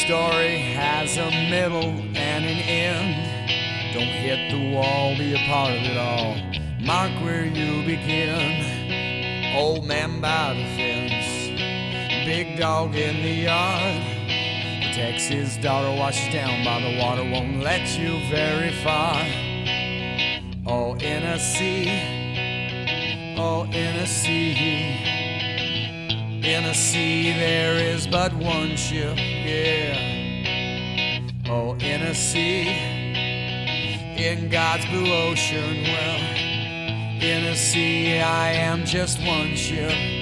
story has a middle and an end. Don't hit the wall, be a part of it all. Mark where you begin. Old man by the fence, big dog in the yard. Protects his daughter, washes down by the water, won't let you very far. Oh, in a sea, oh, in a sea. In a sea there is but one ship, yeah. Oh, in a sea, in God's blue ocean, well, in a sea I am just one ship.